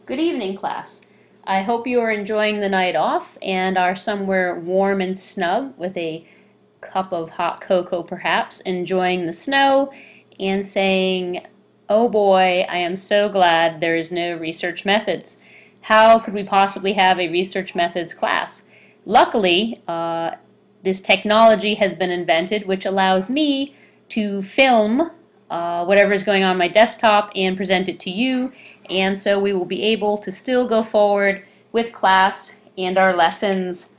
Good evening, class. I hope you are enjoying the night off and are somewhere warm and snug with a cup of hot cocoa perhaps, enjoying the snow and saying, "Oh boy, I am so glad there is no research methods. How could we possibly have a research methods class?" Luckily, this technology has been invented which allows me to film whatever is going on my desktop and present it to you, and so we will be able to still go forward with class and our lessons.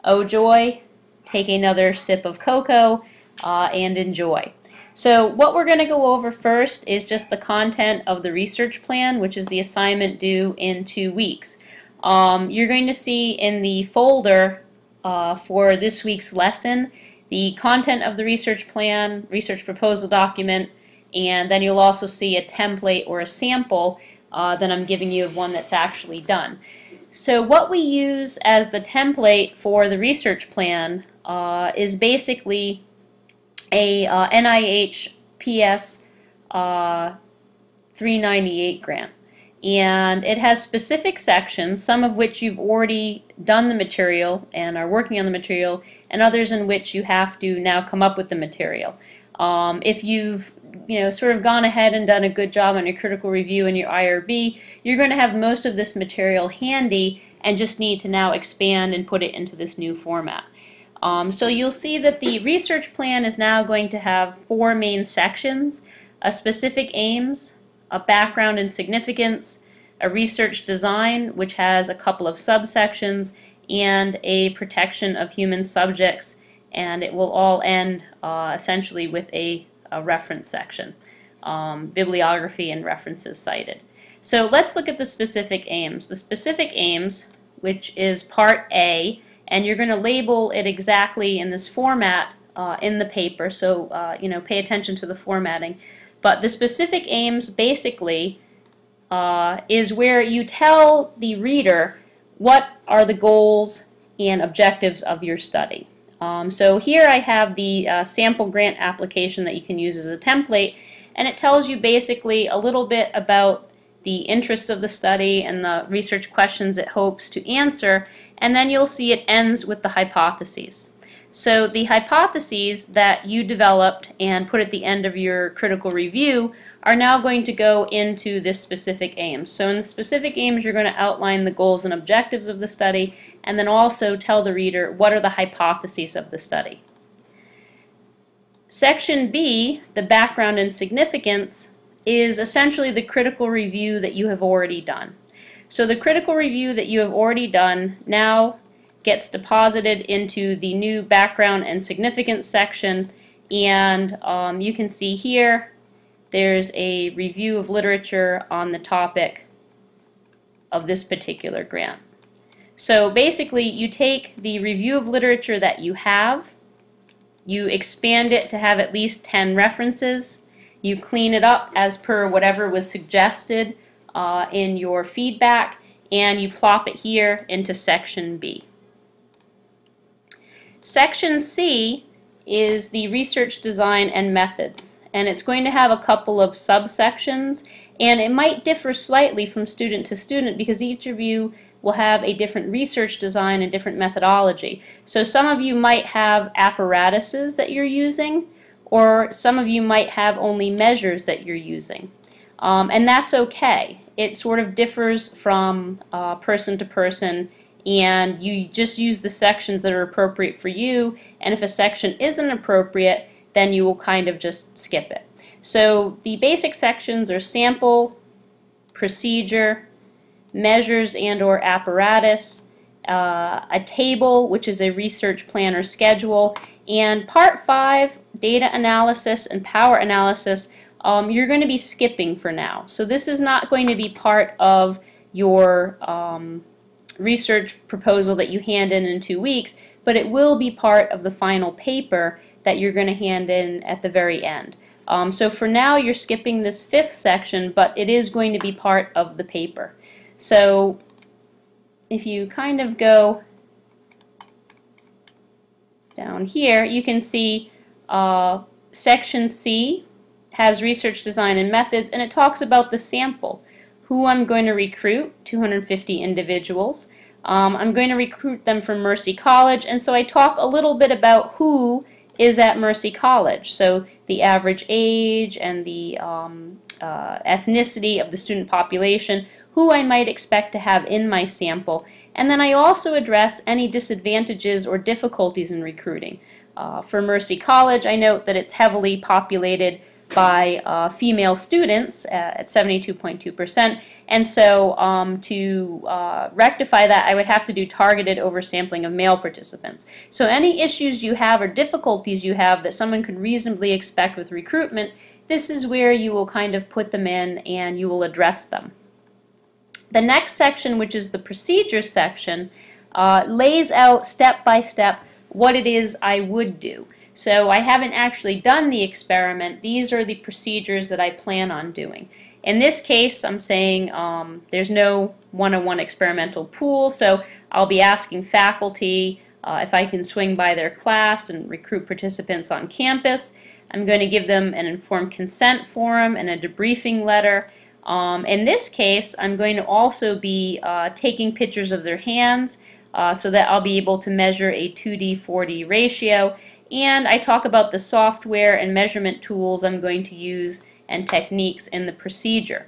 Oh joy, take another sip of cocoa and enjoy. So what we're going to go over first is just the content of the research plan, which is the assignment due in 2 weeks. You're going to see in the folder for this week's lesson the content of the research plan, research proposal document, and then you'll also see a template or a sample that I'm giving you of one that's actually done. So what we use as the template for the research plan is basically a NIH PS 398 grant. And it has specific sections, some of which you've already done the material and are working on the material, and others in which you have to now come up with the material. If you've sort of gone ahead and done a good job on your critical review and your IRB, you're going to have most of this material handy and just need to now expand and put it into this new format. So you'll see that the research plan is now going to have 4 main sections: a specific aims, a background and significance, a research design, which has a couple of subsections, and a protection of human subjects, and it will all end essentially with a reference section, bibliography and references cited. So let's look at the specific aims. The specific aims, which is part A, and you're going to label it exactly in this format in the paper, so pay attention to the formatting. But the specific aims basically is where you tell the reader what are the goals and objectives of your study. So here I have the sample grant application that you can use as a template, and it tells you basically a little bit about the interests of the study and the research questions it hopes to answer, and then you'll see it ends with the hypotheses. So the hypotheses that you developed and put at the end of your critical review are now going to go into this specific aims. So in the specific aims, you're going to outline the goals and objectives of the study, and then also tell the reader what are the hypotheses of the study. Section B, the background and significance, is essentially the critical review that you have already done. So the critical review that you have already done now gets deposited into the new background and significance section, and you can see here there's a review of literature on the topic of this particular grant. So basically you take the review of literature that you have, you expand it to have at least 10 references, you clean it up as per whatever was suggested in your feedback, and you plop it here into section B. Section C is the research design and methods, and it's going to have a couple of subsections, and it might differ slightly from student to student because each of you will have a different research design and different methodology. So some of you might have apparatuses that you're using, or some of you might have only measures that you're using. And that's okay. It sort of differs from person to person, and you just use the sections that are appropriate for you, and if a section isn't appropriate, then you will kind of just skip it. So the basic sections are sample, procedure, measures and or apparatus, a table, which is a research plan or schedule, and part 5, data analysis and power analysis, you're going to be skipping for now. So this is not going to be part of your research proposal that you hand in 2 weeks, but it will be part of the final paper that you're going to hand in at the very end. So for now you're skipping this 5th section, but it is going to be part of the paper. So if you kind of go down here, you can see section C has research design and methods, and it talks about the sample. who I'm going to recruit, 250 individuals. I'm going to recruit them from Mercy College, and so I talk a little bit about who is at Mercy College. So the average age and the ethnicity of the student population, who I might expect to have in my sample, and then I also address any disadvantages or difficulties in recruiting. For Mercy College, I note that it's heavily populated by female students at 72.2%, and so to rectify that, I would have to do targeted oversampling of male participants. So any issues you have or difficulties you have that someone could reasonably expect with recruitment, this is where you will kind of put them in and you will address them. The next section, which is the procedures section, lays out step by step what it is I would do. So I haven't actually done the experiment. These are the procedures that I plan on doing. In this case, I'm saying there's no one-on-one experimental pool, so I'll be asking faculty if I can swing by their class and recruit participants on campus. I'm going to give them an informed consent form and a debriefing letter. In this case, I'm going to also be taking pictures of their hands so that I'll be able to measure a 2D/4D ratio. And I talk about the software and measurement tools I'm going to use and techniques in the procedure.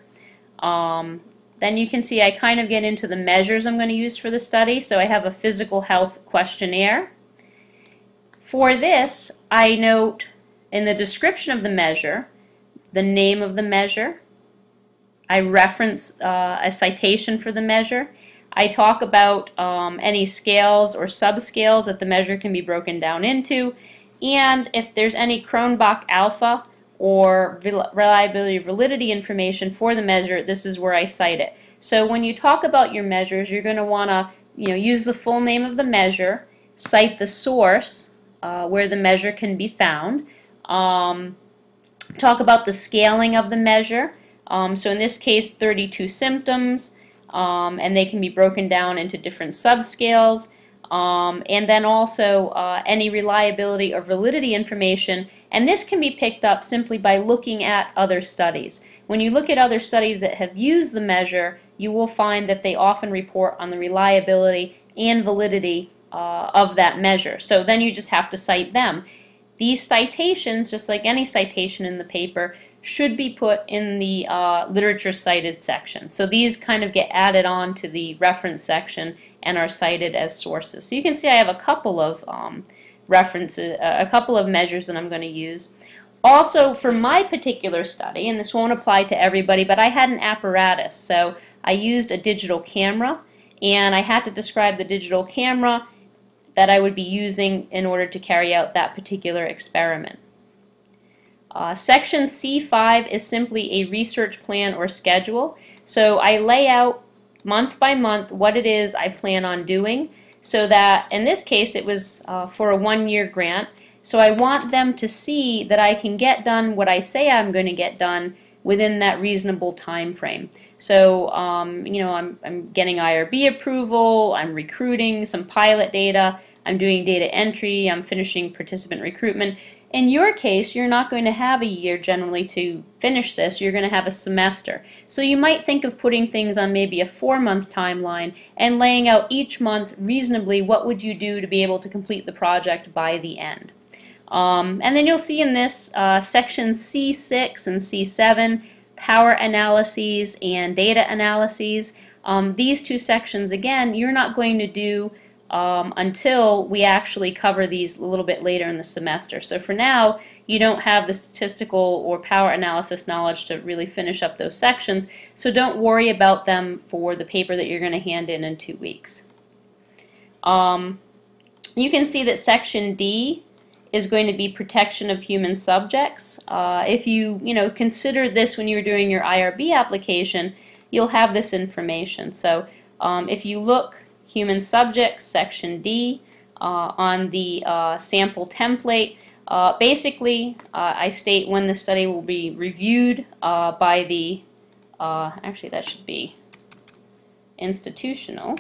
Then you can see I kind of get into the measures I'm going to use for the study. So I have a physical health questionnaire. For this, I note in the description of the measure, the name of the measure. I reference a citation for the measure. I talk about any scales or subscales that the measure can be broken down into, and if there's any Cronbach alpha or reliability validity information for the measure, this is where I cite it. So when you talk about your measures, you're going to want to use the full name of the measure, cite the source where the measure can be found, talk about the scaling of the measure. So in this case, 32 symptoms, and they can be broken down into different subscales, and then also any reliability or validity information, and this can be picked up simply by looking at other studies. When you look at other studies that have used the measure, you will find that they often report on the reliability and validity of that measure. So then you just have to cite them. These citations, just like any citation in the paper, should be put in the literature cited section. So these kind of get added on to the reference section and are cited as sources. So you can see I have a couple of references, a couple of measures that I'm going to use. Also, for my particular study, and this won't apply to everybody, but I had an apparatus. So I used a digital camera, and I had to describe the digital camera that I would be using in order to carry out that particular experiment. Section C5 is simply a research plan or schedule. So I lay out month by month what it is I plan on doing, so that in this case it was for a one-year grant. So I want them to see that I can get done what I say I'm going to get done within that reasonable time frame. So I'm getting IRB approval, I'm recruiting some pilot data, I'm doing data entry, I'm finishing participant recruitment. In your case, you're not going to have a year generally to finish this, you're going to have a semester. So you might think of putting things on maybe a 4-month timeline and laying out each month reasonably what would you do to be able to complete the project by the end. And then you'll see in this section C6 and C7, power analyses and data analyses. These two sections, again, you're not going to do until we actually cover these a little bit later in the semester. So for now, you don't have the statistical or power analysis knowledge to really finish up those sections, so don't worry about them for the paper that you're going to hand in 2 weeks. You can see that section D is going to be protection of human subjects. If you consider this when you're doing your IRB application, you'll have this information. So if you look human subjects, section D, on the sample template, basically I state when the study will be reviewed by the, actually that should be institutional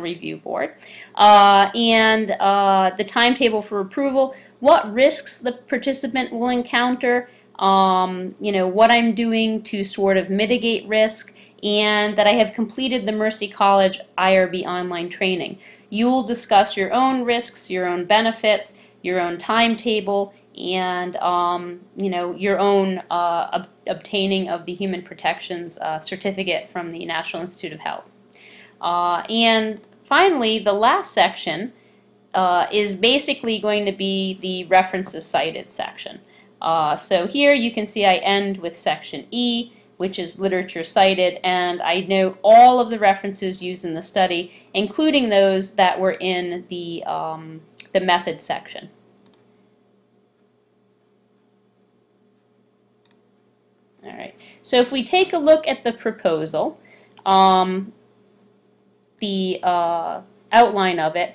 review board, and the timetable for approval, what risks the participant will encounter, you know, what I'm doing to sort of mitigate risk, and that I have completed the Mercy College IRB online training. You'll discuss your own risks, your own benefits, your own timetable, and you know, your own obtaining of the Human Protections certificate from the National Institute of Health. And finally, the last section is basically going to be the references cited section. So here you can see I end with section E, which is literature cited, and I note all of the references used in the study, including those that were in the method section. All right. So if we take a look at the proposal, the outline of it,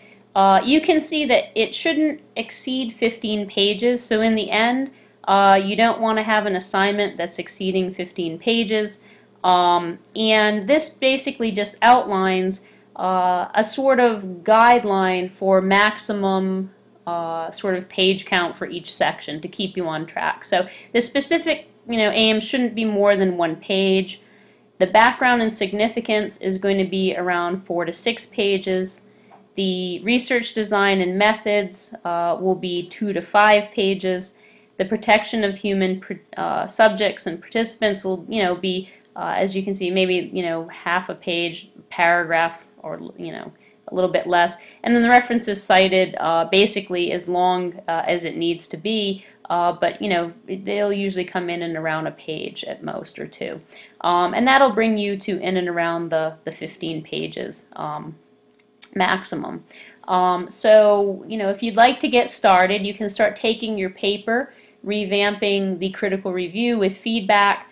you can see that it shouldn't exceed 15 pages. So in the end, you don't want to have an assignment that's exceeding 15 pages. And this basically just outlines a sort of guideline for maximum sort of page count for each section to keep you on track. So the specific, you know, aim shouldn't be more than 1 page. The background and significance is going to be around 4 to 6 pages. The research design and methods will be 2 to 5 pages. The protection of human subjects and participants will, you know, be, as you can see, maybe, you know, half a page, paragraph, or, you know, a little bit less. And then the references cited basically as long as it needs to be, but, you know, they'll usually come in and around a page at most, or 2. And that'll bring you to in and around the 15 pages maximum. So, you know, if you'd like to get started, you can start taking your paper, revamping the critical review with feedback,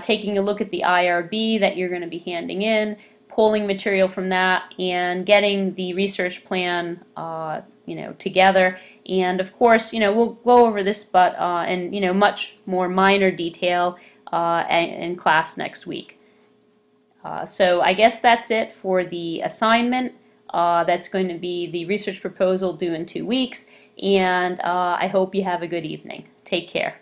taking a look at the IRB that you're going to be handing in, pulling material from that, and getting the research plan you know, together. And of course, you know, we'll go over this, but in, you know, much more minor detail in class next week. So I guess that's it for the assignment. That's going to be the research proposal due in 2 weeks, and I hope you have a good evening. Take care.